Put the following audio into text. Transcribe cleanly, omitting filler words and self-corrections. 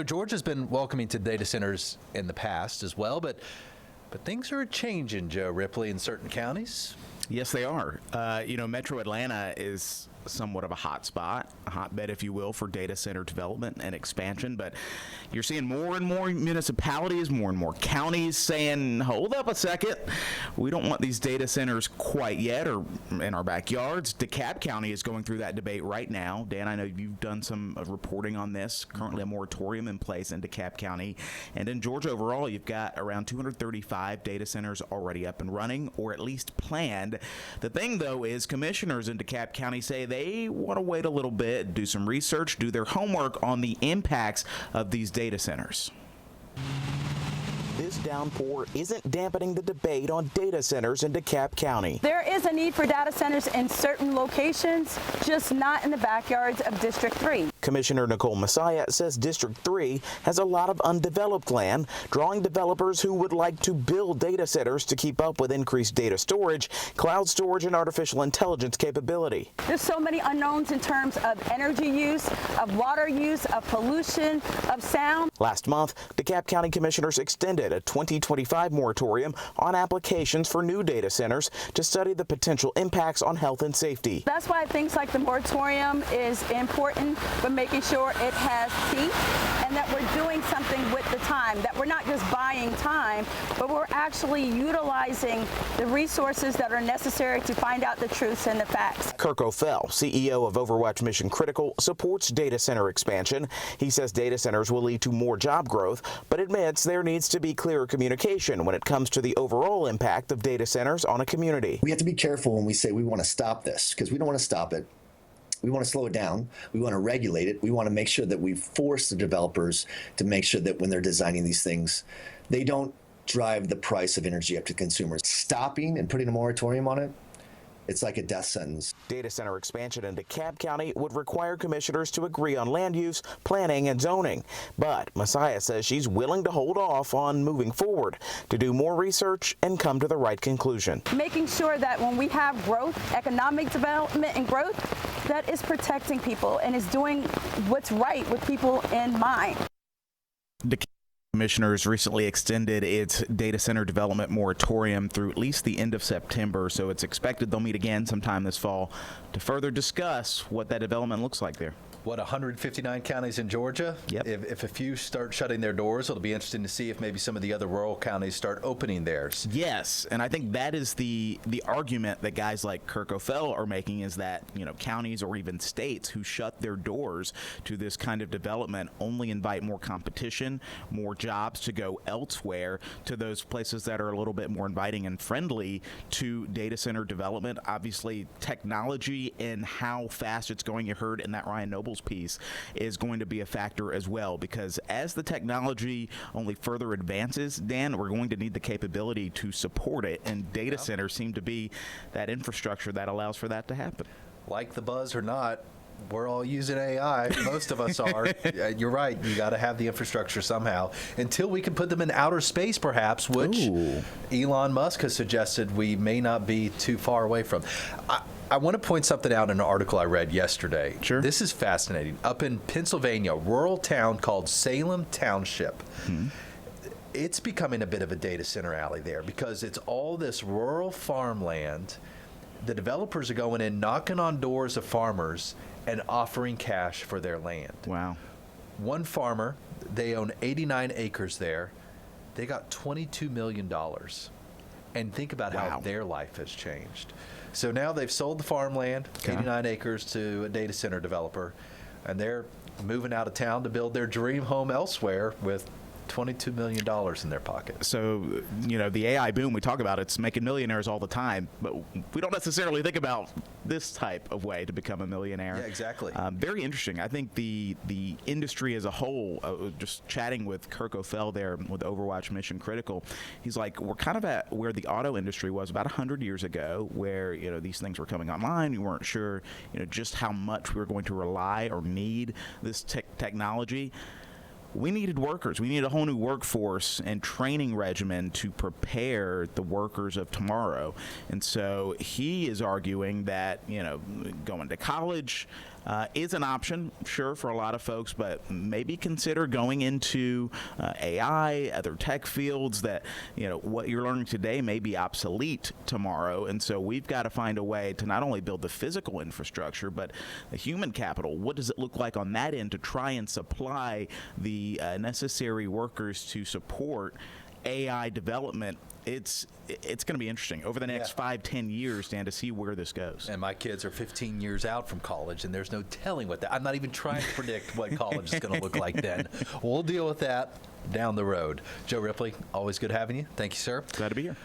Georgia's been welcoming to data centers in the past as well, but things are changing, Joe Ripley, in certain counties. Yes, they are. Metro Atlanta is somewhat of a hot spot, a hotbed, if you will, for data center development and expansion. But you're seeing more and more municipalities, more and more counties saying, hold up a second, we don't want these data centers quite yet or in our backyards. DeKalb County is going through that debate right now. Dan, I know you've done some reporting on this. Currently a moratorium in place in DeKalb County. And in Georgia overall, you've got around 235 data centers already up and running, or at least planned. The thing, though, is commissioners in DeKalb County say they want to wait a little bit, do some research, do their homework on the impacts of these data centers. This downpour isn't dampening the debate on data centers in DeKalb County. There is a need for data centers in certain locations, just not in the backyards of District 3. Commissioner Nicole Messiah says District 3 has a lot of undeveloped land, drawing developers who would like to build data centers to keep up with increased data storage, cloud storage, and artificial intelligence capability. There's so many unknowns in terms of energy use, of water use, of pollution, of sound. Last month, DeKalb County commissioners extended a 2025 moratorium on applications for new data centers to study the potential impacts on health and safety. That's why things like the moratorium is important, but making sure it has teeth and that we're doing something with the time, that we're not just buying time, but we're actually utilizing the resources that are necessary to find out the truths and the facts. Kirk O'Fell, CEO of Overwatch Mission Critical, supports data center expansion. He says data centers will lead to more job growth, but admits there needs to be clearer communication when it comes to the overall impact of data centers on a community. We have to be careful when we say we want to stop this, because we don't want to stop it. We want to slow it down. We want to regulate it. We want to make sure that we force the developers to make sure that when they're designing these things, they don't drive the price of energy up to consumers. Stopping and putting a moratorium on it, it's like a death sentence. Data center expansion in DeKalb County would require commissioners to agree on land use, planning, and zoning. But Messiah says she's willing to hold off on moving forward to do more research and come to the right conclusion. Making sure that when we have growth, economic development and growth, that is protecting people and is doing what's right with people in mind. Commissioners recently extended its data center development moratorium through at least the end of September, so it's expected they'll meet again sometime this fall to further discuss what that development looks like there. 159 counties in Georgia? Yep. If a few start shutting their doors, it'll be interesting to see if maybe some of the other rural counties start opening theirs. Yes, and I think that is the argument that guys like Kirk O'Fell are making, is that counties or even states who shut their doors to this kind of development only invite more competition, more jobs to go elsewhere, to those places that are a little bit more inviting and friendly to data center development. Obviously, technology and how fast it's going, you heard in that Ryan Noble piece, is going to be a factor as well, because as the technology only further advances, Dan, we're going to need the capability to support it, and data centers seem to be that infrastructure that allows for that to happen. Like the buzz or not, we're all using AI. Most of us are. You're right. You got to have the infrastructure somehow. Until we can put them in outer space, perhaps, which Elon Musk has suggested we may not be too far away from. I want to point something out in an article I read yesterday. Sure. This is fascinating. Up in Pennsylvania, a rural town called Salem Township. It's becoming a bit of a data center alley there because it's all this rural farmland. The developers are going in, knocking on doors of farmers and offering cash for their land. Wow. One farmer, they own 89 acres there. They got $22 million. And think about how their life has changed. So now they've sold the farmland, 89 acres, to a data center developer, and they're moving out of town to build their dream home elsewhere with $22 million in their pocket. So, the AI boom we talk about, it's making millionaires all the time, but we don't necessarily think about this type of way to become a millionaire. Yeah, exactly. Very interesting. I think the industry as a whole, just chatting with Kirk O'Fell there with Overwatch Mission Critical, he's like, we're kind of at where the auto industry was about 100 years ago, where, these things were coming online. We weren't sure, just how much we were going to rely or need this technology. We needed workers. We needed a whole new workforce and training regimen to prepare the workers of tomorrow. And so he is arguing that, going to college, is an option, sure, for a lot of folks, but maybe consider going into AI, other tech fields that, what you're learning today may be obsolete tomorrow. And so we've got to find a way to not only build the physical infrastructure, but the human capital. What does it look like on that end to try and supply the necessary workers to support AI development? It's going to be interesting over the next 5-10 years, Dan, to see where this goes. And my kids are 15 years out from college, and there's no telling what that. I'm not even trying to predict what college is going to look like then. We'll deal with that down the road. Joe Ripley, always good having you. Thank you, sir. Glad to be here.